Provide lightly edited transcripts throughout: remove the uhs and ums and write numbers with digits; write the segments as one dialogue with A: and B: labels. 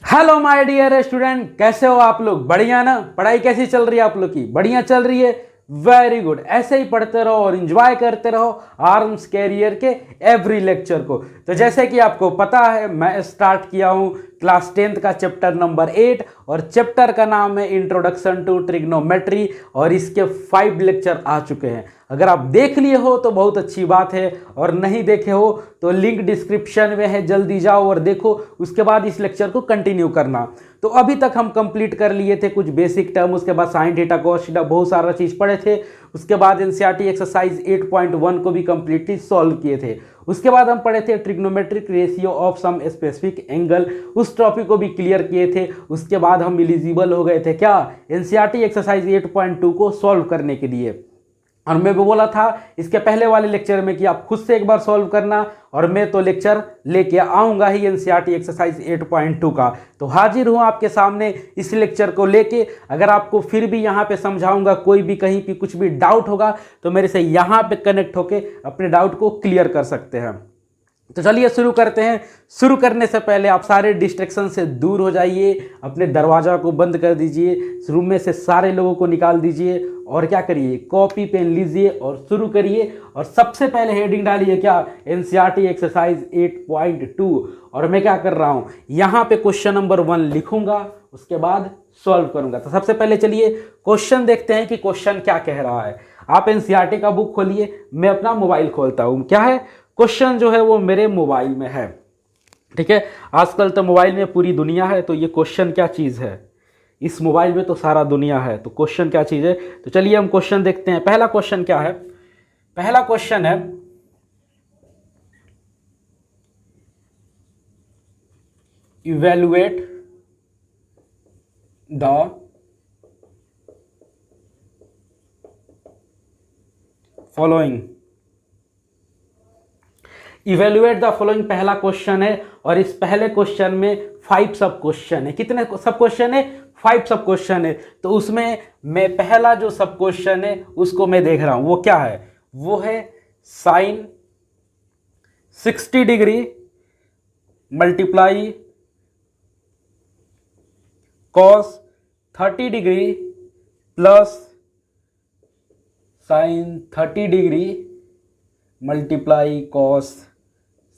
A: Hello my dear student, कैसे हो आप लोग? बढ़िया ना? पढ़ाई कैसी चल रही है आप लोग की? बढ़िया चल रही है। Very good. ऐसे ही पढ़ते रहो और एंजॉय करते रहो आर्म्स कैरियर के एवरी लेक्चर को। तो जैसे कि आपको पता है, मैं स्टार्ट किया हूं क्लास 10th का चैप्टर नंबर 8 और चैप्टर का नाम है इंट्रोडक्शन टू ट्रिग्नोमेट्री और इसके 5 लेक्चर आ चुके हैं। अगर आप देख लिए हो तो बहुत अच्छी बात है और नहीं देखे हो तो लिंक डिस्क्रिप्शन में है, जल्दी जाओ और देखो, उसके बाद इस लेक्चर को कंटिन्यू करना। तो अभी तक हम कंप्लीट कर लिए थे कुछ बेसिक टर्म, उसके बाद साइन थीटा कॉस थीटा बहुत सारा चीज़ पढ़े थे। उसके बाद एनसीईआरटी एक्सरसाइज 8.1 को भी कंप्लीटली सॉल्व किए थे। उसके बाद हम पढ़े थे trigonometric ratio of some specific angle, उस टॉपिक को भी क्लियर किए थे। उसके बाद हम एलिजिबल हो गए थे क्या, एनसीईआरटी एक्सरसाइज 8.2 को सॉल्व करने के लिए। और मैं भी बोला था इसके पहले वाले लेक्चर में कि आप खुद से एक बार सॉल्व करना, और मैं तो लेक्चर लेके आऊंगा ही एनसीईआरटी एक्सरसाइज 8.2 का। तो हाजिर हूं आपके सामने इस लेक्चर को लेके। अगर आपको फिर भी यहां पे समझाऊंगा, कोई भी कहीं भी कुछ भी डाउट होगा तो मेरे से यहां पे कनेक्ट होके अपने डाउट को क्लियर कर सकते हैं। तो चलिए शुरू करते हैं। शुरू करने से पहले आप सारे डिस्ट्रैक्शन से दूर हो जाइए, अपने दरवाजा को बंद कर दीजिए, रूम में से सारे लोगों को निकाल दीजिए और क्या करिए, कॉपी पेन लीजिए और शुरू करिए। और सबसे पहले हेडिंग डालिए क्या, एनसीईआरटी एक्सरसाइज 8.2। और मैं क्या कर रहा हूं, यहां पे क्वेश्चन नंबर 1 लिखूंगा, उसके बाद सॉल्व करूंगा। तो सबसे पहले चलिए क्वेश्चन देखते हैं कि क्वेश्चन क्या कह रहा है। आप एनसीईआरटी का बुक खोलिए, मैं अपना मोबाइल खोलता हूं। क्या है क्वेश्चन, जो है वो मेरे मोबाइल में है। ठीक है, आजकल तो मोबाइल में पूरी दुनिया है, तो ये क्वेश्चन क्या चीज़ है, इस मोबाइल में तो सारा दुनिया है, तो क्वेश्चन क्या चीज़ है। तो चलिए हम क्वेश्चन देखते हैं। पहला क्वेश्चन क्या है, पहला क्वेश्चन है evaluate the following. Evaluate the following पहला क्वेश्चन है, और इस पहले क्वेश्चन में 5 सब क्वेश्चन है। कितने सब क्वेश्चन है? 5 सब क्वेश्चन है। तो उसमें मैं पहला जो सब क्वेश्चन है उसको मैं देख रहा हूं, वो क्या है, वो है sine 60 degree multiply cos 30 degree plus sine 30 degree multiply cos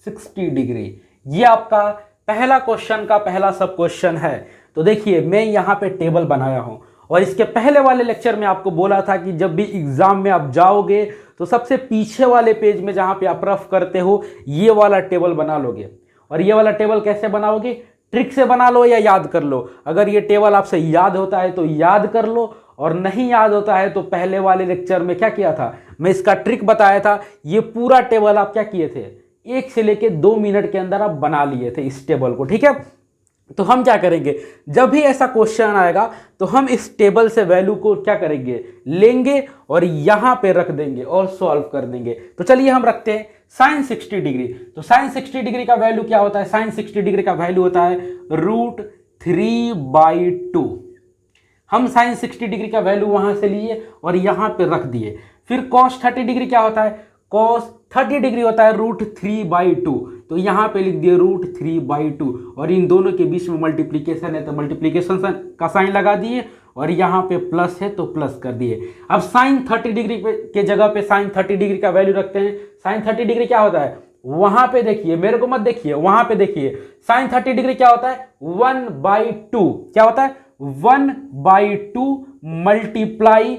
A: 60 degree. ये आपका पहला क्वेश्चन का पहला सब क्वेश्चन है। तो देखिए मैं यहां पे टेबल बनाया हूं, और इसके पहले वाले लेक्चर में आपको बोला था कि जब भी एग्जाम में आप जाओगे तो सबसे पीछे वाले पेज में जहां पे आप रफ करते हो ये वाला टेबल बना लोगे। और ये वाला टेबल कैसे बनाओगे, ट्रिक से बना लो या याद कर लो। अगर ये टेबल आपसे याद होता है तो याद कर लो, और नहीं याद होता है तो पहले वाले लेक्चर में क्या किया था, मैं इसका ट्रिक बताया था। ये पूरा टेबल आप क्या किए थे, 1 से लेके 2 मिनट के अंदर आप बना लिए थे इस टेबल को। ठीक है, तो हम क्या करेंगे, जब भी ऐसा क्वेश्चन आएगा तो हम इस टेबल से वैल्यू को क्या करेंगे, लेंगे और यहां पे रख देंगे और सॉल्व कर देंगे। तो चलिए हम रखते हैं साइन 60 डिग्री। तो साइन 60 डिग्री का वैल्यू क्या होता है, साइन 60 डिग्री का वैल्यू होता है √3/2। हम साइन 60 डिग्री का वैल्यू वहां से लिए और यहां पे रख दिए। फिर कॉस 30 डिग्री क्या होता है, कॉस 30 डिग्री होता है √3/2। तो यहां पे लिख दिए √3/2, और इन दोनों के बीच में मल्टीप्लीकेशन है तो मल्टीप्लीकेशन का साइन लगा दिए, और यहां पे प्लस है तो प्लस कर दिए। अब साइन 30 डिग्री के जगह पे साइन 30 डिग्री का वैल्यू रखते हैं। साइन 30 डिग्री क्या होता है, वहां पे देखिए, मेरे को मत देखिए, वहां पे देखिए। साइन 30 डिग्री क्या होता है, 1/2। क्या होता है, 1/2 मल्टीप्लाई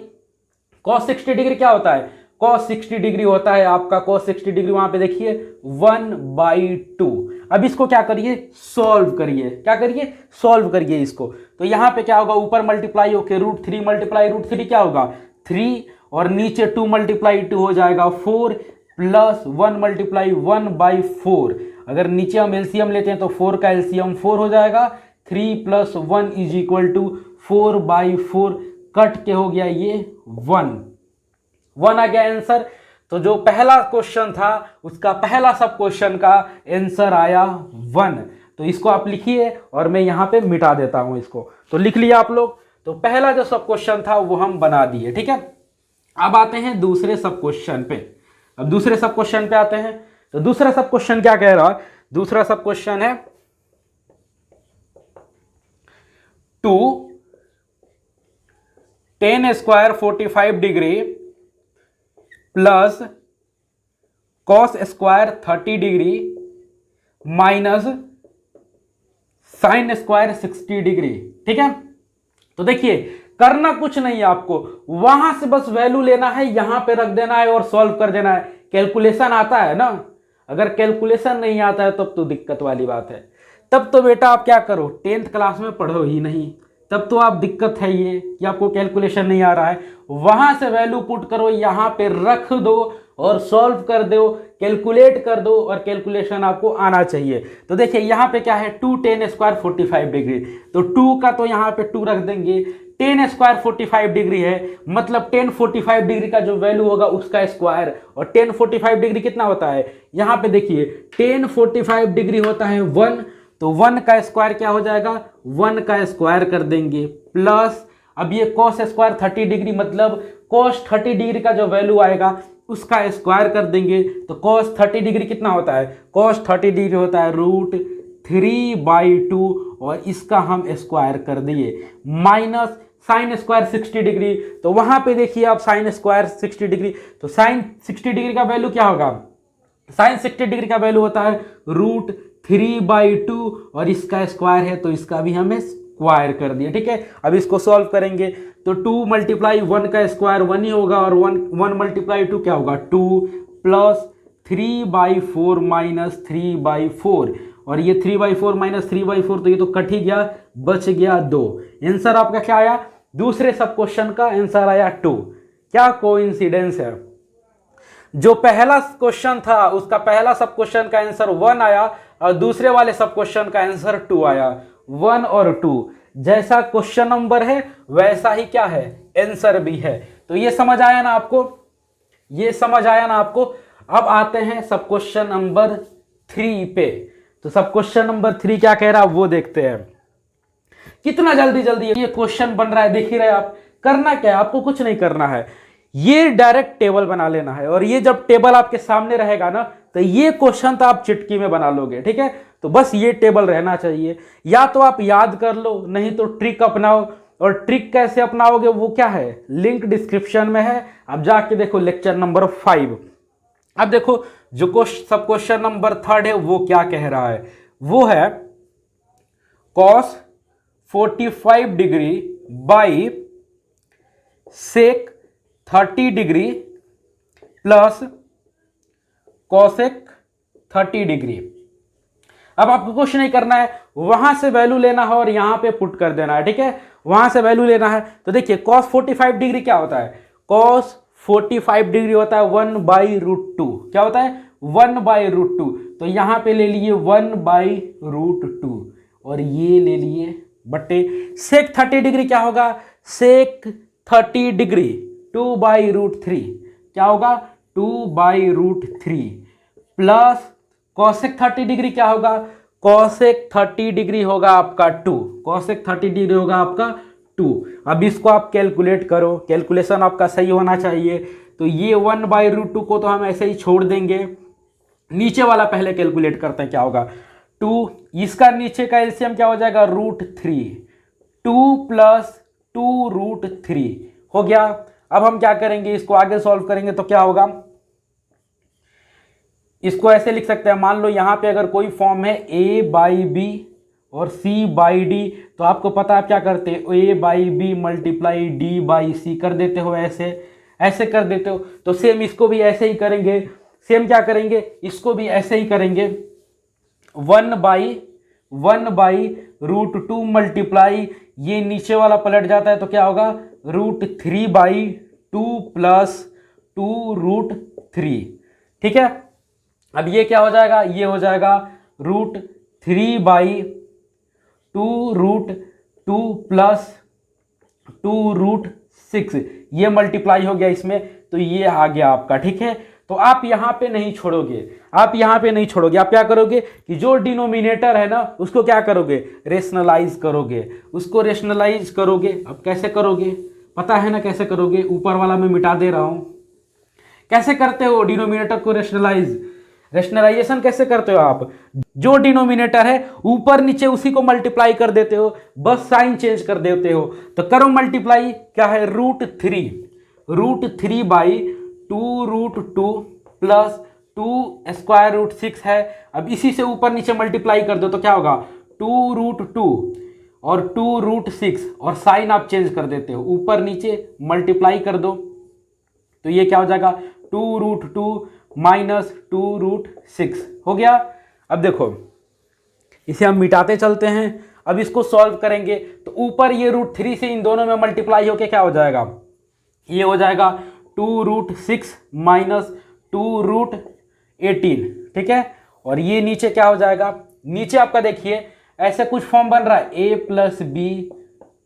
A: कॉस 60 डिग्री क्या होता है, कॉस 60 डिग्री होता है आपका, कॉस 60 डिग्री वहां पे देखिए 1/2। अब इसको क्या करिए, सॉल्व करिए। क्या करिए, सॉल्व करिए इसको। तो यहां पे क्या होगा, ऊपर मल्टीप्लाई होके √3 मल्टीप्लाई √3 क्या होगा 3, और नीचे 2 मल्टीप्लाई 2 हो जाएगा 4, प्लस 1 मल्टीप्लाई 1/4। अगर नीचे हम एलसीएम लेते हैं तो 4 का एलसीएम 4 हो जाएगा। 3 + 1 = 4/4, कट के हो गया ये 1 आ गया आंसर। तो जो पहला क्वेश्चन था उसका पहला सब क्वेश्चन का आंसर आया 1। तो इसको आप लिखिए और मैं यहां पे मिटा देता हूं इसको। तो लिख लिया आप लोग। तो पहला जो सब क्वेश्चन था वो हम बना दिए। ठीक है, अब आते हैं दूसरे सब क्वेश्चन पे। अब दूसरे सब क्वेश्चन पे आते हैं। तो दूसरा सब क्वेश्चन क्या कह रहा है, दूसरा सब क्वेश्चन है two tan square 45 degree plus cos square 30 degree minus sine square 60 degree. ठीक है, तो देखिए करना कुछ नहीं है आपको, वहां से बस वैल्यू लेना है, यहां पे रख देना है और सॉल्व कर देना है। कैलकुलेशन आता है ना, अगर कैलकुलेशन नहीं आता है तब तो दिक्कत वाली बात है। तब तो बेटा आप क्या करो, 10th क्लास में पढ़ो ही नहीं, तब तो आप दिक्कत है ये कि आपको कैलकुलेशन नहीं आ रहा है। वहां से वैल्यू पुट करो, यहां पे रख दो और सॉल्व कर दो, कैलकुलेट कर दो, और कैलकुलेशन आपको आना चाहिए। तो देखिए यहां पे क्या है, 2 10 स्क्वायर 45 डिग्री, तो 2 का तो यहां पे 2 रख देंगे। 10 स्क्वायर 45 डिग्री है, मतलब 10 45 डिग्री का जो वैल्यू होगा उसका स्क्वायर, और 10 45 डिग्री कितना होता है, यहां पे देखिए 10 45 डिग्री होता है 1, तो 1 का स्क्वायर क्या हो जाएगा, 1 का स्क्वायर कर देंगे, प्लस अब ये कॉस स्क्वायर 30 डिग्री, मतलब कॉस 30 डिग्री का जो वैल्यू आएगा उसका स्क्वायर कर देंगे। तो कॉस 30 डिग्री कितना होता है, कॉस 30 डिग्री होता है √3/2, और इसका हम स्क्वायर कर दिए, माइनस साइन स्क्वायर 60 डिग्री। तो वहां पे देखिए आप साइन स्क्वायर 60 डिग्री, तो साइन 60 डिग्री का वैल्यू क्या होगा, साइन 60 डिग्री का वैल्यू होता है √3/2, और इसका स्क्वायर है तो इसका भी हमें स्क्वायर कर दिया। ठीक है, अब इसको सॉल्व करेंगे तो 2 × 1 का स्क्वायर 1 ही होगा, और 1 × 2 क्या होगा 2, प्लस 3/4 माइनस 3/4, और ये 3/4 माइनस 3/4, तो ये तो कट ही गया, बच गया 2। आंसर आपका क्या आया, दूसरे सब क्वेश्चन का आंसर आया 2। क्या कोइंसिडेंस है, जो पहला क्वेश्चन था उसका पहला सब क्वेश्चन का आंसर 1 आया, और दूसरे वाले सब क्वेश्चन का आंसर 2 आया। 1 और 2 जैसा क्वेश्चन नंबर है वैसा ही क्या है, आंसर भी है। तो ये समझ आया ना आपको, ये समझ आया ना आपको। अब आते हैं सब क्वेश्चन नंबर 3 पे। तो सब क्वेश्चन नंबर 3 क्या कह रहा है वो देखते हैं। कितना जल्दी जल्दी ये क्वेश्चन बन रहा है, देख ही रहे आप। करना क्या है, आपको कुछ नहीं करना है, ये डायरेक्ट टेबल बना लेना है, और ये जब टेबल आपके सामने रहेगा ना तो ये क्वेश्चन तो आप चिटकी में बना लोगे। ठीक है, तो बस ये टेबल रहना चाहिए, या तो आप याद कर लो, नहीं तो ट्रिक अपनाओ। और ट्रिक कैसे अपनाओगे वो क्या है, लिंक डिस्क्रिप्शन में है, अब जाके देखो लेक्चर नंबर 5। अब देखो जो सब क्वेश्चन नंबर 3 है वो क्या कह रहा है, वो है cos 45 degree by sec 30 degree plus cosec 30 degree. अब आपको कुछ नहीं करना है, वहां से वैल्यू लेना है और यहां पे पुट कर देना है। ठीक है, वहां से वैल्यू लेना है। तो देखिए cos 45 डिग्री क्या होता है, cos 45 डिग्री होता है 1/√2। क्या होता है, 1/√2। तो यहां पे ले लिए 1/√2, और ये ले लिए बट्टे सेक 30 डिग्री क्या होगा, सेक 30 डिग्री 2/√3 क्या होगा, 2/√3, प्लस कॉसेक 30 डिग्री क्या होगा, कॉसेक 30 डिग्री होगा आपका 2, कॉसेक 30 डिग्री होगा आपका 2। अब इसको आप कैलकुलेट करो, कैलकुलेशन आपका सही होना चाहिए। तो ये 1/√2 को तो हम ऐसे ही छोड़ देंगे, नीचे वाला पहले कैलकुलेट करते हैं क्या होगा, 2, इसका नीचे का एलसीएम क्या हो जाएगा √3, 2 + 2√3 हो गया। अब हम क्या करेंगे, इसको आगे सॉल्व करेंगे तो क्या होगा, इसको ऐसे लिख सकते हैं, मान लो यहां पे अगर कोई फॉर्म है a/b और c/d, तो आपको पता है आप क्या करते हो, a/b × d/c कर देते हो, ऐसे कर देते हो। तो सेम इसको भी ऐसे ही करेंगे, सेम क्या करेंगे, इसको भी ऐसे ही करेंगे, 1/√2 मल्टीप्लाई, ये नीचे वाला पलट जाता है तो क्या होगा, √3/2 + 2√3। ठीक है, अब ये क्या हो जाएगा, ये हो जाएगा √3/2√2 + 2√6, ये मल्टीप्लाई हो गया इसमें, तो ये आ गया आपका। ठीक है, तो आप यहां पे नहीं छोड़ोगे, आप यहां पे नहीं छोड़ोगे, आप क्या करोगे कि जो डिनोमिनेटर है ना उसको क्या करोगे, रेशनलाइज करोगे, उसको रेशनलाइज करोगे। अब कैसे करोगे, पता है ना कैसे करोगे, ऊपर वाला मैं मिटा दे रहा हूं। कैसे करते हो डिनोमिनेटर को रेशनलाइज, रैशनलाइजेशन कैसे करते हो आप, जो डिनोमिनेटर है ऊपर नीचे उसी को मल्टीप्लाई कर देते हो, बस साइन चेंज कर देते हो। तो करो मल्टीप्लाई, क्या है √3 बाई 2√2 प्लस 2 स्क्वायर रूट 6 है। अब इसी से ऊपर नीचे मल्टीप्लाई कर दो तो क्या होगा 2√2 और 2√6 और साइन आप चेंज कर देते हो, ऊपर नीचे मल्टीप्लाई कर दो तो ये क्या हो जाएगा 2√2 माइनस 2√6 हो गया। अब देखो इसे हम मिटाते चलते हैं, अब इसको सॉल्व करेंगे तो ऊपर ये √3 से इन दोनों में मल्टीप्लाई होके क्या हो जाएगा, ये हो जाएगा 2√6 माइनस 2√18, ठीक है। और ये नीचे क्या हो जाएगा, नीचे आपका देखिए ऐसे कुछ फॉर्म बन रहा है a plus B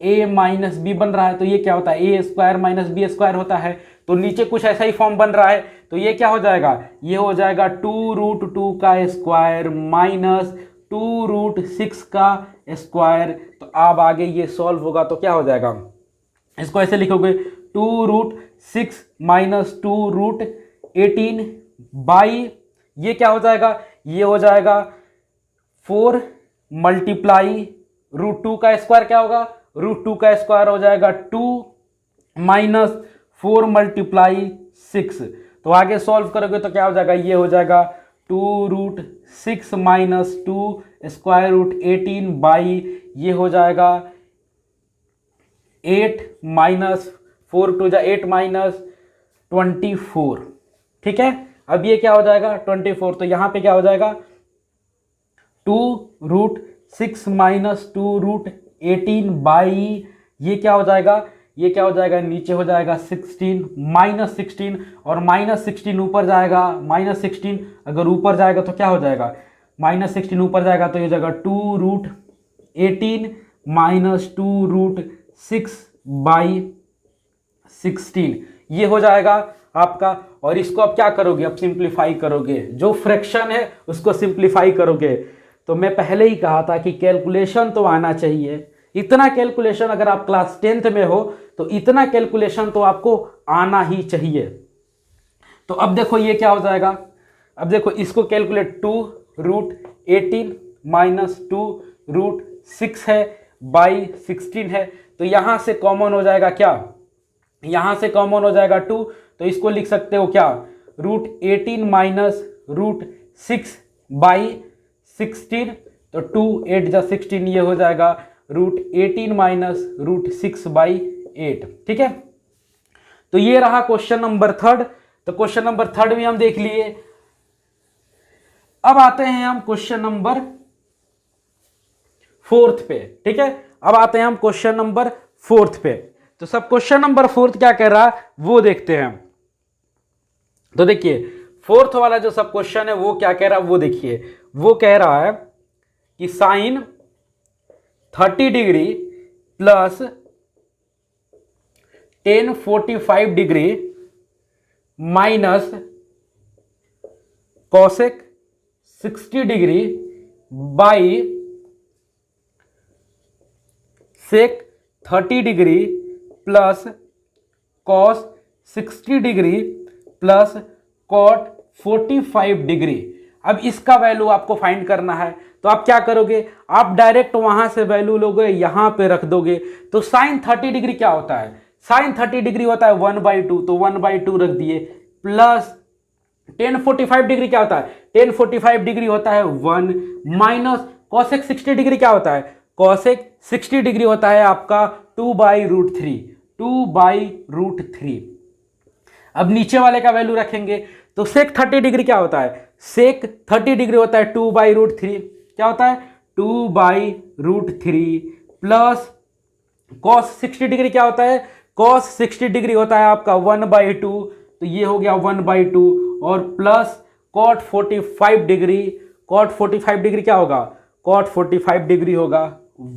A: a minus B बन रहा है, तो ये क्या होता है a square minus B square होता है। तो नीचे कुछ ऐसा ही फॉर्म बन रहा है, तो ये क्या हो जाएगा, ये हो जाएगा 2√2 का स्क्वायर माइनस 2√6 का स्क्वायर। तो अब आगे ये सॉल्व होगा तो क्या हो जाएगा, इसको ऐसे लिखोगे 2√6 माइनस 2√18 बाई ये क्या हो जाएगा, ये हो जाएगा 4 मल्टीप्लाई √2 का स्क्वायर क्या होगा, √2 का स्क्वायर हो जाएगा 2 माइनस 4 मल्टीप्लाई 6। तो आगे सॉल्व करोगे तो क्या हो जाएगा, ये हो जाएगा 2√6 माइनस 2 स्क्वायर रूट 18 बाई ये हो जाएगा 8 माइनस 4 टू जा 8 माइनस 24, ठीक है। अब ये क्या हो जाएगा 24, तो यहाँ पे क्या हो जाएगा 2√6 माइनस 2√18 बाई ये क्या हो जाएगा, ये क्या हो जाएगा नीचे हो जाएगा 16 माइनस 16 और माइनस 16 ऊपर जाएगा, माइनस 16 अगर ऊपर जाएगा तो क्या हो जाएगा, माइनस 16 ऊपर जाएगा तो ये जाएगा 2√18 माइनस 2√6 बाई 16, ये हो जाएगा आपका। और इसको अब क्या करोगे, अब सिंप्लीफाई करोगे, जो फ्रैक्शन है उसको सिंप्लीफाई करोगे। तो मैं पहले ही कहा था कि कैलकुलेशन तो आना चाहिए, इतना कैलकुलेशन अगर आप क्लास 10th में हो तो इतना कैलकुलेशन तो आपको आना ही चाहिए। तो अब देखो ये क्या हो जाएगा, अब देखो इसको कैलकुलेट 2√18 माइनस 2√6 है बाई 16 है, तो यहाँ से कॉमन हो जाएगा क्या, यहाँ से कॉमन हो जाएगा 2, तो इसको लिख सकते हो क्या √18 माइनस √6 बाई 16, तो 2 8 जा 16 ये हो जाएगा √18 माइनस √6 बाई 8, ठीक है। तो ये रहा क्वेश्चन नंबर 3। तो क्वेश्चन नंबर 3 भी हम देख लिए। अब आते हैं हम क्वेश्चन नंबर 4 पे, ठीक है। अब आते हैं हम क्वेश्चन नंबर 4 पे। तो सब क्वेश्चन नंबर 4 क्या कह रहा है वो देखते हैं। तो देखिए 4th वाला जो सब क्वेश्चन है वो क्या कह रहा है वो देखिए, वो कह रहा है कि sine 30 degree plus 1045 degree minus cosec 60 degree by sec 30 degree plus cos 60 degree plus cot 45 degree. अब इसका वैल्यू आपको फाइंड करना है, तो आप क्या करोगे, आप डायरेक्ट वहां से वैल्यू लोगे यहां पे रख दोगे। तो साइन 30 डिग्री क्या होता है, साइन 30 डिग्री होता है 1/2, तो 1/2 रख दिए, प्लस 1045 डिग्री क्या होता है, 1045 डिग्री होता है 1, माइनस कॉसेक 60 डिग्री क्या होता है, कॉसेक 60 डिग्री होता है आपका 2/√3, 2/√3। अब नीचे वाले का वैल्यू रखेंगे, तो सेक 30 डिग्री क्या होता है, सेक 30 डिग्री होता है 2/√3, क्या होता है 2/√3, प्लस कॉस 60 डिग्री क्या होता है, कॉस 60 डिग्री होता है आपका 1/2, तो ये हो गया 1/2, और plus cot 45 degree, cot 45 degree क्या होगा, कॉट 45 डिग्री होगा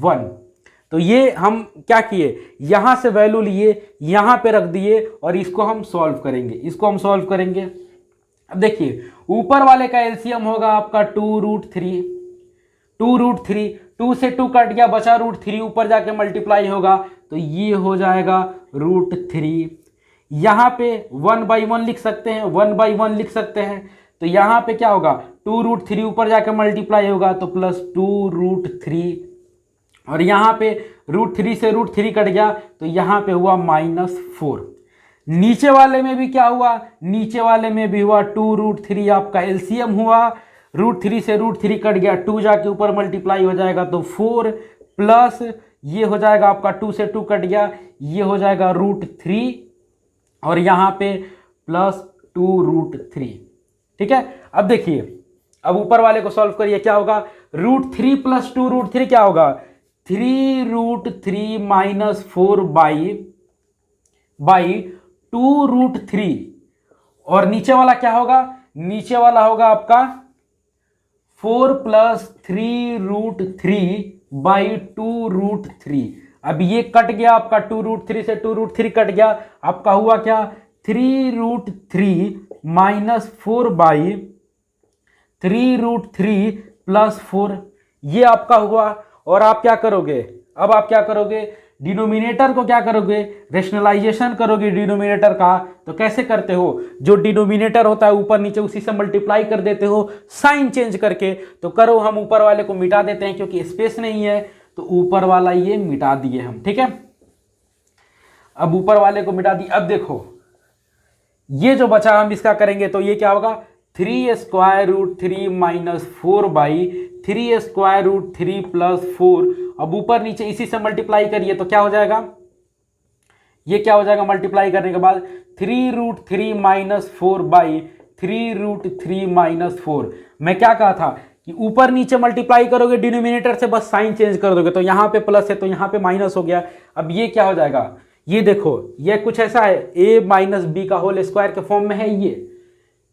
A: 1। तो ये हम क्या किए, यहां से वैल्यू लिए यहां पे रख दिए और इसको हम सॉल्व करेंगे, इसको हम सॉल्व करेंगे। अब देखिए ऊपर वाले का एलसीएम होगा आपका 2√3, 2√3, 2 से 2 कट गया बचा √3, ऊपर जाके मल्टीप्लाई होगा तो ये हो जाएगा √3। यहाँ पे 1/1 लिख सकते हैं, 1/1 लिख सकते हैं, तो यहाँ पे क्या होगा, 2√3 ऊपर जाके मल्टीप्लाई होगा तो प्लस 2√3, और यहाँ पे √3 से √3 कट गया तो यहाँ पे हुआ -4। नीचे वाले में भी क्या हुआ, नीचे वाले में भी हुआ 2√3 आपका एलसीएम हुआ, √3 से √3 कट गया, 2 जाके ऊपर मल्टीप्लाई हो जाएगा तो 4, प्लस ये हो जाएगा आपका 2 से 2 कट गया, ये हो जाएगा √3, और यहाँ पे प्लस 2√3। ठीक है, अब देखिए, अब ऊपर वाले को सॉल्व करिए, क्या होगा, √3 प्लस 2√3 क्या होगा, 3√3 माइनस 4 बाई 2√3, और नीचे वाला क्या होगा, नीचे वाला होगा आपका 4 प्लस 3√3 बाई 2√3। अब ये कट गया आपका 2√3 से 2√3 कट गया, आपका हुआ क्या, 3√3 माइनस 4 बाई 3√3 प्लस 4, ये आपका हुआ। और आप क्या करोगे, अब आप क्या करोगे, डिनोमिनेटर को क्या करोगे, रेशनलाइजेशन करोगे डिनोमिनेटर का। तो कैसे करते हो, जो डिनोमिनेटर होता है ऊपर नीचे उसी से मल्टीप्लाई कर देते हो साइन चेंज करके। तो करो, हम ऊपर वाले को मिटा देते हैं क्योंकि स्पेस नहीं है, तो ऊपर वाला ये मिटा दिए हम। ठीक है, अब ऊपर वाले को मिटा दिए। अब देखो ये जो बचा हम इसका करेंगे, तो ये क्या होगा, 3√3 माइनस 4 बाई 3√3 प्लस 4। अब ऊपर नीचे इसी से मल्टीप्लाई करिए तो क्या हो जाएगा, ये क्या हो जाएगा, मल्टीप्लाई करने के बाद 3√3 माइनस 4 बाई 3√3 माइनस 4। मैं क्या कहा था कि ऊपर नीचे मल्टीप्लाई करोगे डिनोमिनेटर से, बस साइन चेंज कर दोगे, तो यहाँ पे प्लस है तो यहाँ पे माइनस हो गया। अब ये क्या हो जाएगा, ये देखो ये कुछ ऐसा है, a माइनस बी का होल स्क्वायर के फॉर्म में है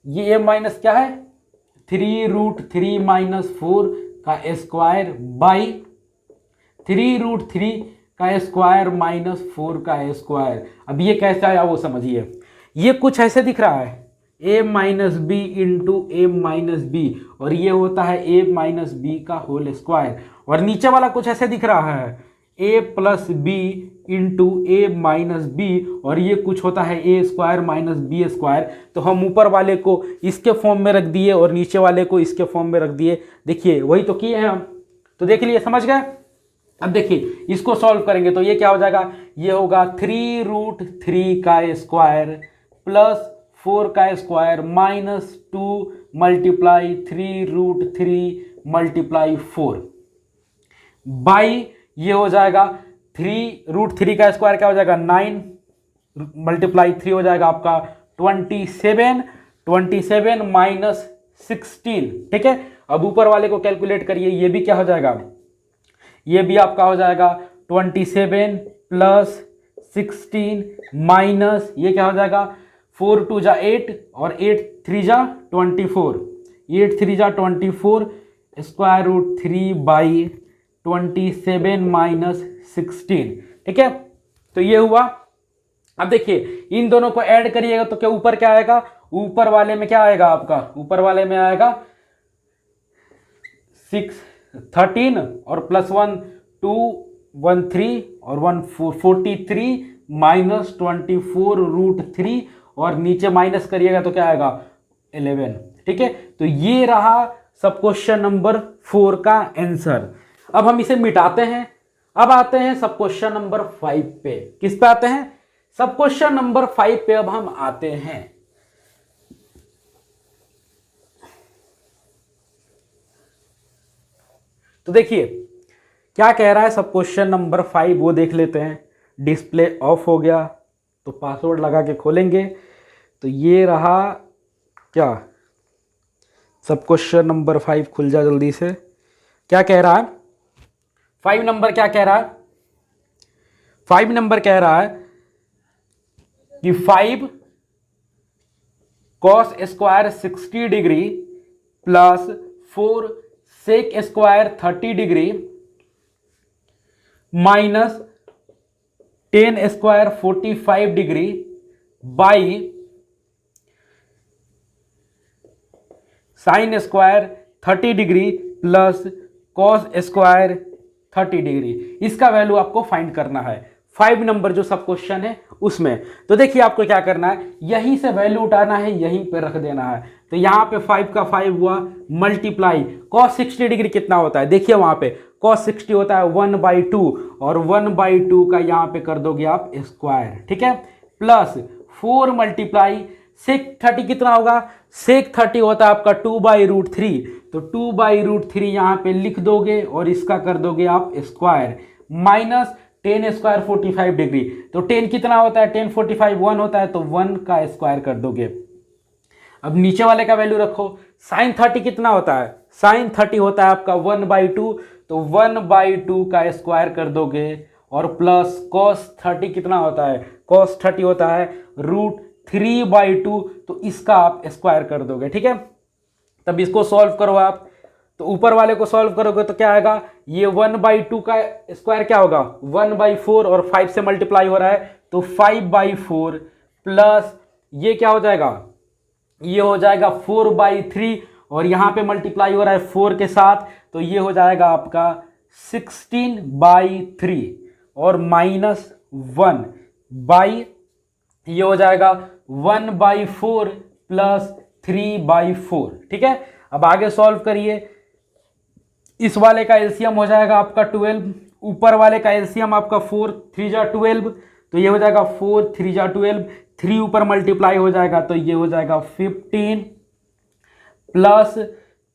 A: ये a माइनस क्या है, 3√3 माइनस 4 का स्क्वायर बाई 3√3 का स्क्वायर माइनस 4 का स्क्वायर। अब ये कैसा आया वो समझिए, ये कुछ ऐसे दिख रहा है, a minus B into A minus B, और ये होता है a माइनस बी का होल स्क्वायर। और नीचे वाला कुछ ऐसे दिख रहा है, a plus B into A minus B, और ये कुछ होता है a square minus B square. तो हम ऊपर वाले को इसके फॉर्म में रख दिए और नीचे वाले को इसके फॉर्म में रख दिए। देखिए वही तो किए हैं हम, तो देख लिए, समझ गए। अब देखिए इसको सॉल्व करेंगे तो ये क्या हो जाएगा, ये होगा 3√3 का स्क्वायर प्लस 4 का square minus 2 multiply 3√3 multiply 4 by, ये हो जाएगा 3√3 का स्क्वायर क्या हो जाएगा, 9 मल्टीप्लाई 3 हो जाएगा आपका 27 माइनस 16। ठीक है, अब ऊपर वाले को कैलकुलेट करिए, ये भी क्या हो जाएगा, ये भी आपका हो जाएगा 27 प्लस 16 माइनस, ये क्या हो जाएगा, 4 2 जा 8 और 8 3 जा 24, 8 3 जा 24 √3 बाई 27 माइनस 16। ठीक है, तो ये हुआ। अब देखिए इन दोनों को ऐड करिएगा तो क्या ऊपर क्या आएगा, ऊपर वाले में क्या आएगा आपका, ऊपर वाले में आएगा 13 और प्लस 1 2 1 3 और 1 43 माइनस 24√3, और नीचे माइनस करिएगा तो क्या आएगा 11। ठीक है, तो ये रहा सब क्वेश्चन नंबर 4 का आंसर। अब हम इसे मिटाते हैं। अब आते हैं सब क्वेश्चन नंबर 5 पे। किस पे आते हैं, सब क्वेश्चन नंबर 5 पे अब हम आते हैं। तो देखिए क्या कह रहा है सब क्वेश्चन नंबर 5, वो देख लेते हैं। डिस्प्ले ऑफ हो गया तो पासवर्ड लगा के खोलेंगे, तो ये रहा क्या, सब क्वेश्चन नंबर 5 खुल जा जल्दी से। क्या कह रहा है 5 नंबर, क्या कह रहा है 5 नंबर कह रहा है कि 5 cos square 60 degree plus 4 sec square 30 degree minus 10 square 45 degree by sine square 30 degree plus cos square 30 degree. इसका वैल्यू आपको फाइंड करना है। 5 नंबर जो सब क्वेश्चन है उसमें। तो देखिए आपको क्या करना है, यहीं से वैल्यू उठाना है, यहीं पे रख देना है। तो यहाँ पे 5 का 5 हुआ मल्टीप्लाई cos 60 डिग्री कितना होता है, देखिए वहां पे cos 60 होता है 1/2 और 1/2 का यहाँ पे कर दोगे आप स्क्वायर, ठीक है, प्लस 4 मल्टीप्लाई सेक 30 कितना होगा, सेक 30 होता है आपका 2/√3, तो 2/√3 यहाँ पे लिख दोगे और इसका कर दोगे आप स्क्वायर, माइनस 10 स्क्वायर 45 डिग्री, तो 10 कितना होता है, 10 45 1 होता है, तो 1 का स्क्वायर कर दोगे। अब नीचे वाले का वैल्यू रखो, साइन 30 कितना होता है, साइन 30 होता है आपका 1/2, तो 1/2 का स्क्वायर कर दोगे और प्लस cos 30 कितना होता है, cos 30 होता है √3/2, तो इसका आप स्क्वायर कर दोगे, ठीक है। तब इसको सॉल्व करो आप, तो ऊपर वाले को सॉल्व करोगे तो क्या आएगा, ये 1/2 का स्क्वायर क्या होगा 1/4 और 5 से मल्टीप्लाई हो रहा है तो 5/4 प्लस ये क्या हो जाएगा, ये हो जाएगा 4/3 और यहां पे मल्टीप्लाई हो रहा है 4 के साथ, तो ये हो जाएगा आपका 16/3 और माइनस 1 बाई ये हो जाएगा 1/4 प्लस 3/4, ठीक है। अब आगे सॉल्व करिए, इस वाले का एलसीएम हो जाएगा आपका 12, ऊपर वाले का एलसीएम आपका 4 3 जा 12, तो ये हो जाएगा 4 3 जा 12, 3 ऊपर मल्टीप्लाई हो जाएगा तो ये हो जाएगा 15 प्लस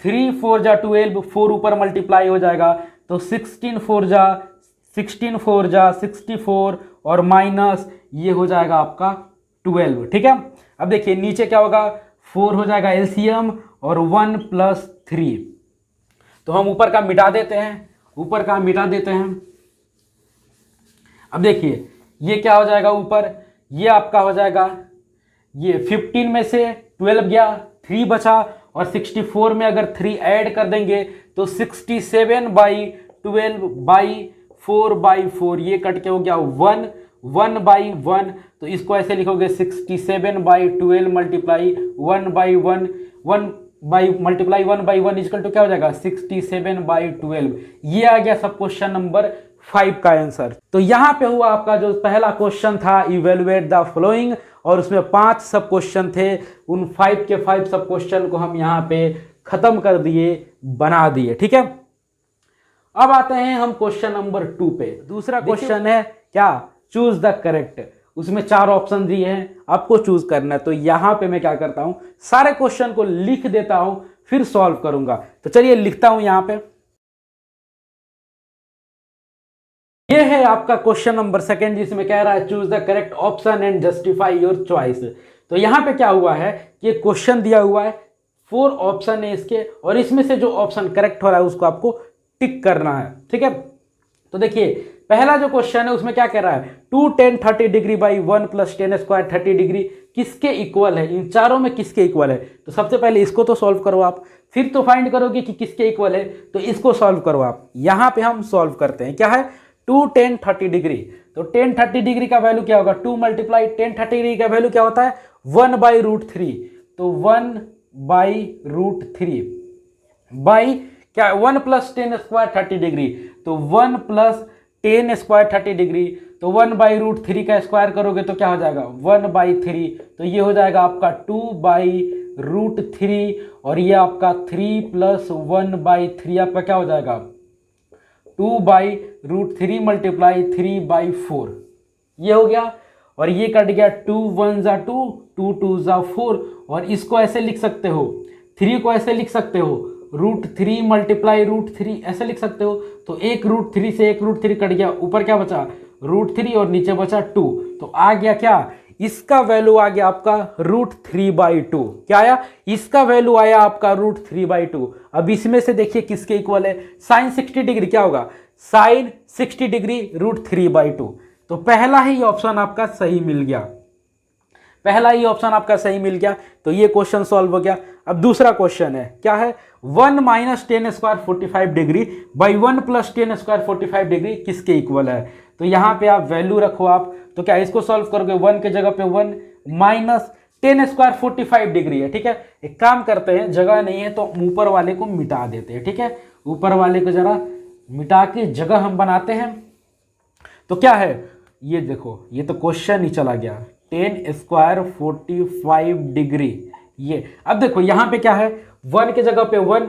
A: 3 4 जा 12, 4 ऊपर मल्टीप्लाई हो जाएगा तो 16 4 जा 64 और माइनस ये हो जाएगा आपका 12, ठीक है। अब देखिए नीचे क्या होगा, 4 हो जाएगा एलसीएम और 1 प्लस 3, तो हम ऊपर का मिटा देते हैं, ऊपर का मिटा देते हैं। अब देखिए ये क्या हो जाएगा ऊपर, ये आपका हो जाएगा, ये 15 में से 12 गया 3 बचा और 64 में अगर 3 ऐड कर देंगे तो 67/12/4/4 ये कट के हो गया 1/1, तो इसको ऐसे लिखोगे 67/12 मल्टीप्लाई 1/1 मल्टीप्लाई 1/1 इक्वल टू क्या हो जाएगा 67/12। ये आ गया सब क्वेश्चन नंबर 5 का आंसर। तो यहां पे हुआ आपका जो पहला क्वेश्चन था इवेलुएट द फॉलोइंग, और उसमें 5 सब क्वेश्चन थे, उन 5 के 5 सब क्वेश्चन को हम यहां पे खत्म कर दिए, बना दिए, ठीक है। अब आते हैं हम क्वेश्चन नंबर 2 पे। दूसरा क्वेश्चन है क्या, चूज द करेक्ट, उसमें 4 ऑप्शन दिए हैं, आपको चूज करना है। तो यहां पे मैं क्या करता हूं, सारे क्वेश्चन को लिख देता हूं फिर सॉल्व करूंगा। तो चलिए लिखता हूं यहां पे, ये है आपका क्वेश्चन नंबर 2 जिसमें कह रहा है choose the correct option and justify your choice. तो यहां पे क्या हुआ है कि क्वेश्चन दिया हुआ है, 4 ऑप्शन है इसके और इसमें से जो ऑप्शन करेक्ट हो रहा है उसको आपको टिक करना है, ठीक है। तो देखिए पहला जो क्वेश्चन है उसमें क्या कह रहा है 2 10 30 degree by 1 plus 10 square 30 degree किसके इक्वल है, इन चारों में किसके इक्वल है। तो सबसे पहले इसको तो सॉल्व करो आप, फिर तो फाइंड करोगे कि किसके इक्वल है, तो इसको सॉल्व करो आप। यहां पे हम सॉल्व करते हैं, क्या है 2 10 30 डिग्री, तो 10 30 डिग्री का वैल्यू क्या होगा 2 मल्टीप्लाई 10 30 डिग्री का वैल्यू क्या होता है 1/√3, तो 1/√3 बाई क्या 1 प्लस 10 स्क्वायर 30 डिग्री, तो 1 प्लस 10 स्क्वायर 30 डिग्री, तो 1/√3 का स्क्वायर करोगे तो क्या हो जाएगा 1/3, तो ये हो जाएगा आपका 2/√3 और ये आपका 3 प्लस 1/3 आपका क्या हो जाएगा 2/√3 मल्टीप्लाई 3/4, ये हो गया। और ये कट गया 2 1 जा 2 2 2 जा 4, और इसको ऐसे लिख सकते हो, 3 को ऐसे लिख सकते हो √3 मल्टीप्लाई √3 ऐसे लिख सकते हो। तो एक √3 से एक √3 कट गया, ऊपर क्या बचा √3 और नीचे बचा 2, तो आ गया क्या, इसका वैल्यू आ गया आपका √3/2। क्या आया, इसका वैल्यू आया आपका √3/2। अब इसमें से देखिए किसके इक्वल है, साइन 60 डिग्री क्या होगा साइन 60 डिग्री √3/2, तो पहला ही ऑप्शन आपका सही मिल गया, पहला ही ऑप्शन आपका सही मिल गया। तो ये क्वेश्चन सॉल्व हो गया। अब दूसरा क्वेश्चन है, क्या है 1 minus 10 square 45 degree by 1 plus 10 square 45 degree किसके इक्वल है। तो यहाँ पे आप वैल्यू रखो आप, तो क्या इसको सॉल्व करोगे 1 के जगह पे 1 माइनस 10 स्क्वायर 45 डिग्री है, ठीक है। एक काम करते हैं, जगह नहीं है तो ऊपर वाले को मिटा देते हैं, ठीक है, ऊपर वाले को जरा मिटा के जगह हम बनाते हैं। तो क्या है ये देखो, ये तो क्वेश्चन ही चला गया, टेन स्क्वायर 45 डिग्री। ये अब देखो यहाँ पे क्या है, 1 के जगह पे 1,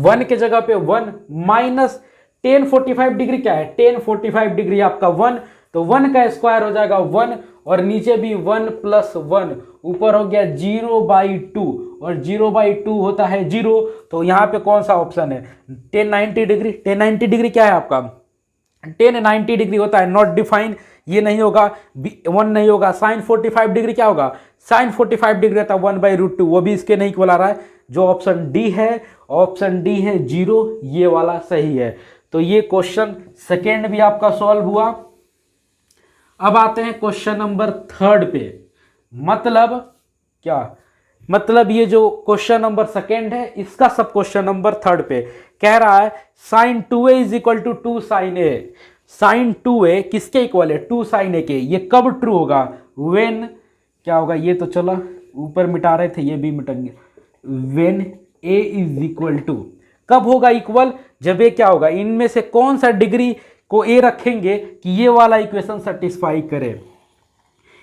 A: 1 के जगह पे 1 माइनस टेन 45 डिग्री क्या है, टेन 45 डिग्री आपका 1, तो 1 का स्क्वायर हो जाएगा 1, और नीचे भी 1 प्लस 1, ऊपर हो गया 0/2, और 0/2 होता है 0। तो यहाँ पे कौन सा ऑप्शन है, टेन 90 डिग्री। टेन 90 डिग्री क्या है आपका, टेन 90 डिग्री होता है नॉट डिफाइंड, ये नहीं होगा, 1 नहीं होगा। साइन 45 डिग्री क्या होगा, साइन 45 डिग्री रहता है 1/√2, वो भी इसके नहीं बोला रहा है। जो ऑप्शन डी है, ऑप्शन डी है 0, ये वाला सही है। तो ये क्वेश्चन सेकेंड भी आपका सॉल्व हुआ। अब आते हैं क्वेश्चन नंबर 3 पे। मतलब क्या, मतलब ये जो क्वेश्चन नंबर सेकेंड है, इसका सब क्वेश्चन नंबर 3 पे कह रहा है sine 2a is equal to 2 sine A. Sine 2a किसके इक्वल है, 2 साइन ए के। ये कब ट्रू होगा, व्हेन क्या होगा, ये तो चलो ऊपर मिटा रहे थे, ये भी मिटेंगे। When a is equal to, कब होगा इक्वल, जब ये क्या होगा, इनमें से कौन सा डिग्री को ए रखेंगे कि ये वाला इक्वेशन सेटिस्फाई करे।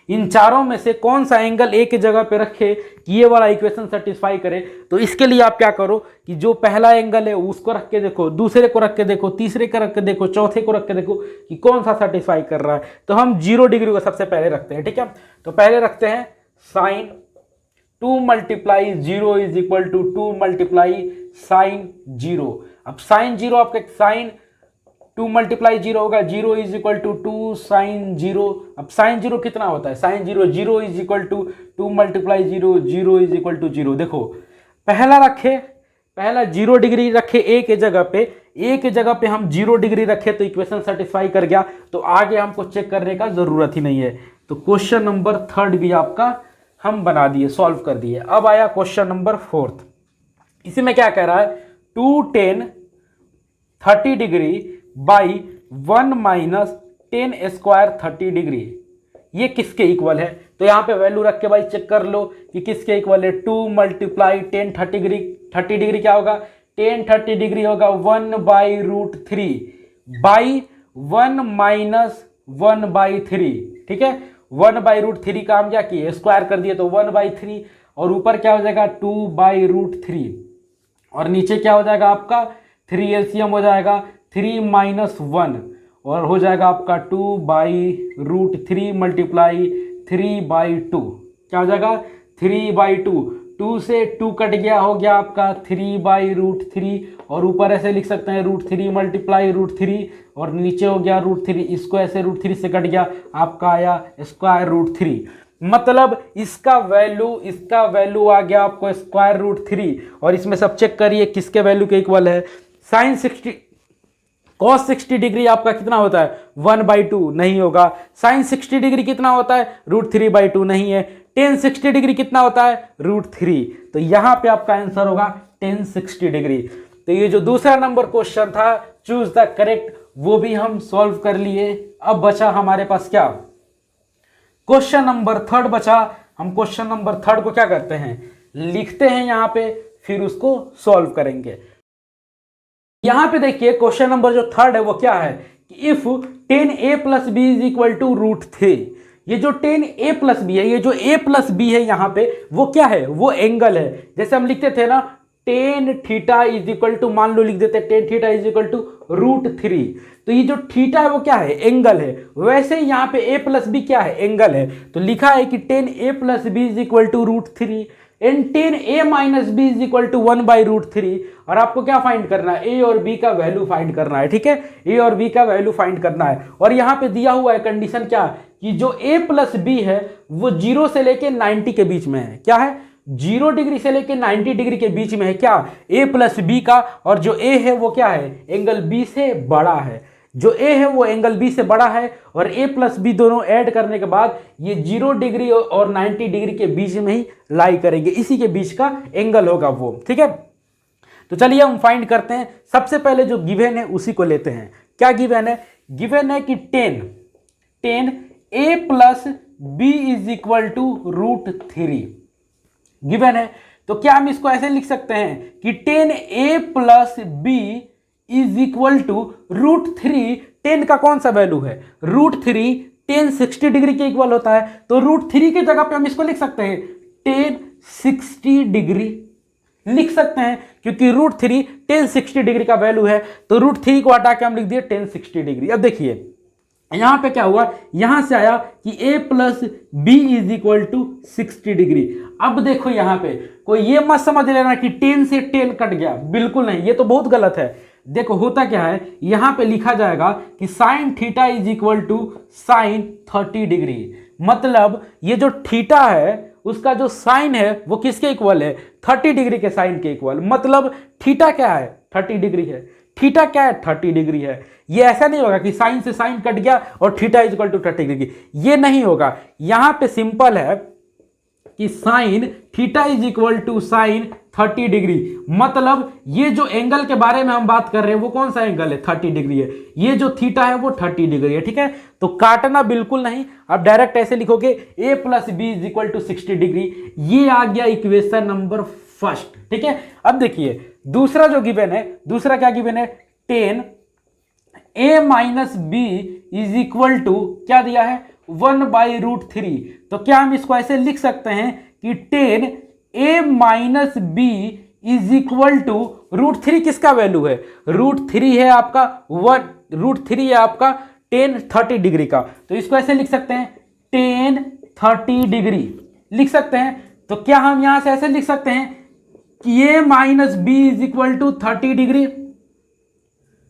A: इन चारों में से कौन सा एंगल ए की जगह पे रखे कि ये वाला इक्वेशन सेटिस्फाई करे। तो इसके लिए आप क्या करो कि जो पहला एंगल है उसको रख के देखो, दूसरे को रख के देखो, तीसरे को रख के देखो, चौथे को रख के देखो कि कौन सा सेटिस्फाई कर रहा है। तो हम 0 डिग्री को सबसे पहले रखते हैं, ठीक है। तो पहले रखते हैं sine 2 multiply 0 is equal to 2 multiply sine 0। अब साइन 0 आपका साइन 2 मल्टीप्लाई 0 होगा, 0 इज इक्वल टू 2 साइन 0। अब साइन 0 कितना होता है, sine 0 0 is equal to 2 multiply 0, 0 is equal to 0। देखो पहला रखे, पहला 0 डिग्री रखे ए के जगह पे, ए के जगह पे हम 0 डिग्री रखे तो इक्वेशन सेटिस्फाई कर गया। तो आगे हमको चेक करने का जरूरत ही नहीं है। तो क्वेश्चन नंबर 3 भी आपका हम बना दिए, सॉल्व कर दिए। अब आया क्वेश्चन नंबर 4। इसी में क्या कह रहा है, 2 10 30 degree by 1 minus 10 square 30 degree, ये किसके इक्वल है। तो यहाँ पे वैल्यू रख के भाई चेक कर लो कि किसके इक्वल है। 2 मल्टीप्लाई 10 30 डिग्री, 30 डिग्री क्या होगा, 10 30 डिग्री होगा 1/√3 बाई 1 माइनस 1/3, ठीक है। 1/√3 का हम क्या किए, स्क्वायर कर दिए तो 1/3, और ऊपर क्या हो जाएगा 2/√3, और नीचे क्या हो जाएगा आपका 3 एलसीएम हो जाएगा 3 माइनस 1, और हो जाएगा आपका 2/√3 मल्टीप्लाई 3/2, क्या हो जाएगा 3/2। 2 से 2 कट गया, हो गया आपका 3/√3, और ऊपर ऐसे लिख सकते हैं √3 मल्टीप्लाई √3, और नीचे हो गया √3, इसको ऐसे √3 से कट गया, आपका आया स्क्वायर √3। मतलब इसका वैल्यू आ गया आपको स्क्वायर √3, और इसमें सब चेक करिए किसके वैल्यू के इक्वल है। साइन 60 cos 60 डिग्री आपका कितना होता है 1/2, नहीं होगा। साइन 60 डिग्री कितना होता है √3/2, नहीं है। टेन 60 डिग्री कितना होता है √3, तो यहां पे आपका आंसर होगा टेन 60 डिग्री। तो ये जो दूसरा नंबर क्वेश्चन था चूज द करेक्ट, वो भी हम सॉल्व कर लिए। अब बचा हमारे पास क्या, क्वेश्चन नंबर 3 बचा। हम क्वेश्चन नंबर 3 को क्या करते हैं, लिखते हैं यहां पे, फिर उसको सॉल्व करेंगे। यहां पे देखिए क्वेश्चन नंबर जो 3 है वो क्या है कि if 10a plus B is equal to √3। ये जो 10a प्लस बी है, ये जो a प्लस बी है यहाँ पे वो क्या है, वो एंगल है। जैसे हम लिखते थे ना tan theta is equal to, मान लो लिख देते tan theta is equal to √3, तो ये जो थीटा है वो क्या है, एंगल है। वैसे ही यहाँ पे a प्लस बी क्या है, एंगल है। तो लिखा है कि 10a plus B is equal to √3 and 10a minus B is equal to 1/√3। और आपको क्या फाइंड करना है, a और b का वैल्यू फाइंड करना है, ठीक है। a और b का वैल्यू फाइंड करना है। और यहाँ पे दिया हुआ है कंडीशन क्या कि जो a प्लस बी है वो 0 से लेके 90 के बीच में है। क्या है, 0 डिग्री से लेके 90 डिग्री के बीच में है क्या, a प्लस बी का। और जो a है वो क्या है, एंगल b से बड़ा है। जो a है वो एंगल b से बड़ा है, और a प्लस बी दोनों ऐड करने के बाद ये 0 डिग्री और 90 डिग्री के बीच में ही लाई करेंगे, इसी के बीच का एंगल होगा वो, ठीक है। तो चलिए हम फाइंड करते हैं। सबसे पहले जो गिवन है उसी को लेते हैं। क्या गिवन है, गिवन है कि 10a plus B is equal to √3 given है। तो क्या हम इसको ऐसे लिख सकते हैं कि 10a plus B is equal to √3 tan का कौन सा वैल्यू है, √3 टेन 60 डिग्री के इक्वल होता है, तो √3 की जगह पे हम इसको लिख सकते हैं टेन 60 डिग्री लिख सकते हैं, क्योंकि √3 टेन 60 डिग्री का वैल्यू है, तो √3 को हटा के हम लिख दिए टेन 60 डिग्री। अब देखिए यहां पे क्या हुआ, यहां से आया कि a plus B is equal to 60 degree. अब देखो यहां पे कोई ये मत समझ लेना कि 10 से 10 कट गया, बिल्कुल नहीं, ये तो बहुत गलत है। देखो होता क्या है, यहां पे लिखा जाएगा कि sine theta is equal to sine 30 degree, मतलब ये जो थीटा है उसका जो साइन है वो किसके इक्वल है, 30 डिग्री के साइन के इक्वल, मतलब थीटा क्या है 30 डिग्री है, थीटा क्या है 30 डिग्री है। ये ऐसा नहीं होगा कि साइन से साइन कट गया और theta is equal to 30 degree, ये नहीं होगा। यहां पे सिंपल है कि sine theta is equal to sine 30 degree, मतलब ये जो एंगल के बारे में हम बात कर रहे हैं वो कौन सा एंगल है, 30 डिग्री है, ये जो थीटा है वो 30 डिग्री है। ठीक है, तो काटना बिल्कुल नहीं, आप डायरेक्ट ऐसे लिखोगे a plus B is equal to 60 degree, ये आ गया इक्वेशन नंबर फर्स्ट। ठीक है, अब देखिए दूसरा जो गिवन है, दूसरा क्या गिवन है, 10 a minus B is equal to क्या दिया है 1/√3, तो क्या हम इसको ऐसे लिख सकते हैं कि 10 a minus B is equal to √3 किसका वैल्यू है, √3 है आपका √3 है आपका 10 30 डिग्री का, तो इसको ऐसे लिख सकते हैं 10 30 डिग्री लिख सकते हैं। तो क्या हम यहां से ऐसे लिख सकते हैं कि a minus B is equal to 30 degree,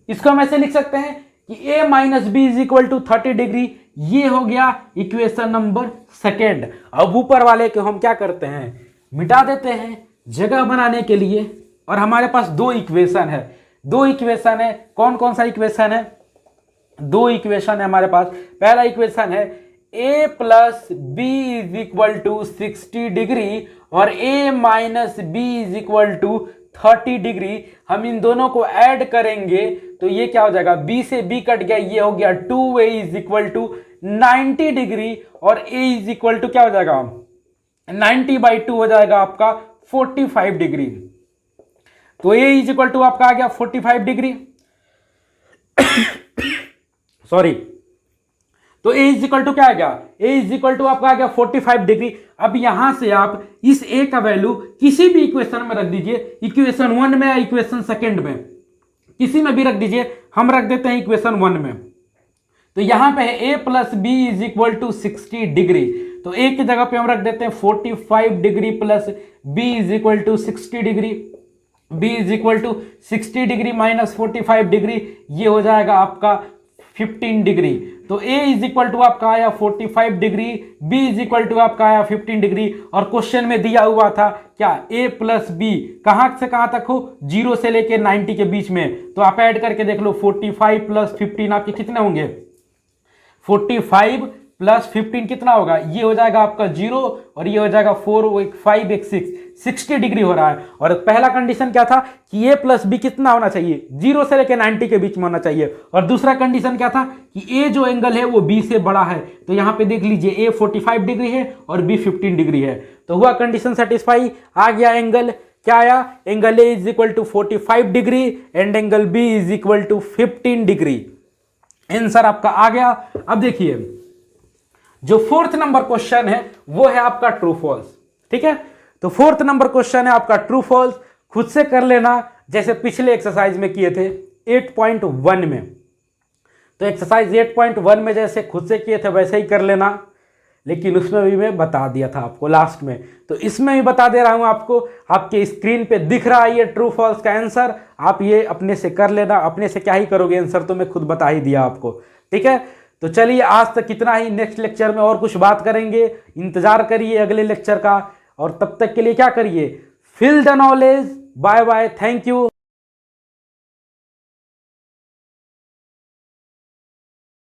A: इसको हम ऐसे लिख सकते हैं कि a minus B is equal to 30 degree, ये हो गया इक्वेशन नंबर सेकेंड। अब ऊपर वाले को हम क्या करते हैं, मिटा देते हैं जगह बनाने के लिए, और हमारे पास दो इक्वेशन है, दो इक्वेशन है, कौन कौन सा इक्वेशन है, दो इक्वेशन है हमारे पास। पहला इक्वेशन है a plus B is equal to 60 degree और a minus B is equal to 30 degree, हम इन दोनों को ऐड करेंगे तो ये क्या हो जाएगा, b से b कट गया, ये हो गया 2a is equal to 90 degree और a इज इक्वल टू क्या हो जाएगा 90/2 हो जाएगा आपका 45 डिग्री, तो a इज इक्वल टू आपका आ गया 45 डिग्री सॉरी, तो a इज इक्वल टू क्या आ गया, a इज इक्वल टू आपका आ गया 45 डिग्री। अब यहां से आप इस a का वैल्यू किसी भी इक्वेशन में रख दीजिए, इक्वेशन 1 में या इक्वेशन सेकेंड में, किसी में भी रख दीजिए, हम रख देते हैं इक्वेशन 1 में। तो यहां पे है a plus B is equal to 60 degree, तो a की जगह पे हम रख देते हैं 45 degree plus b is equal to 60 degree, b is equal to 60 degree minus 45 degree, ये हो जाएगा आपका 15 डिग्री। तो a इज इक्वल टू आपका आया 45 degree, b is equal to आपका आया 15 डिग्री, और क्वेश्चन में दिया हुआ था क्या a प्लस बी कहां से कहां तक हो, 0 से लेके 90 के बीच में, तो आप ऐड करके देख लो 45 प्लस 15 आपके कितने होंगे, 45 प्लस 15 कितना होगा, ये हो जाएगा आपका 0 और ये हो जाएगा 4 5 1 6 60 डिग्री हो रहा है। और पहला कंडीशन क्या था कि a प्लस बी कितना होना चाहिए, 0 से लेकर 90 के बीच में होना चाहिए, और दूसरा कंडीशन क्या था कि a जो एंगल है वो b से बड़ा है, तो यहां पे देख लीजिए a 45 डिग्री है और b 15 डिग्री है, तो हुआ कंडीशन सेटिस्फाई, आ गया एंगल, क्या आया, angle a is equal to 45 degree and angle b is equal to 15 degree, answer आपका आ गया। अब देखिए जो फोर्थ नंबर क्वेश्चन है वो है आपका ट्रू फॉल्स। ठीक है, तो फोर्थ नंबर क्वेश्चन है आपका ट्रू फॉल्स, खुद से कर लेना जैसे पिछले एक्सरसाइज में किए थे 8.1 में, तो एक्सरसाइज 8.1 में जैसे खुद से किए थे वैसे ही कर लेना, लेकिन उसमें भी मैं बता दिया था आपको लास्ट में, तो इसमें भी बता दे रहा हूं आपको, आपके स्क्रीन पे दिख रहा है ये ट्रू फॉल्स का आंसर, आप ये अपने से कर लेना, अपने से क्या ही करोगे आंसर तो मैं खुद बता ही दिया आपको। ठीक है, तो चलिए आज तक कितना ही, नेक्स्ट लेक्चर में और कुछ बात करेंगे, इंतजार करिए अगले लेक्चर का, और तब तक के लिए क्या करिए, feel the knowledge, bye bye, thank you.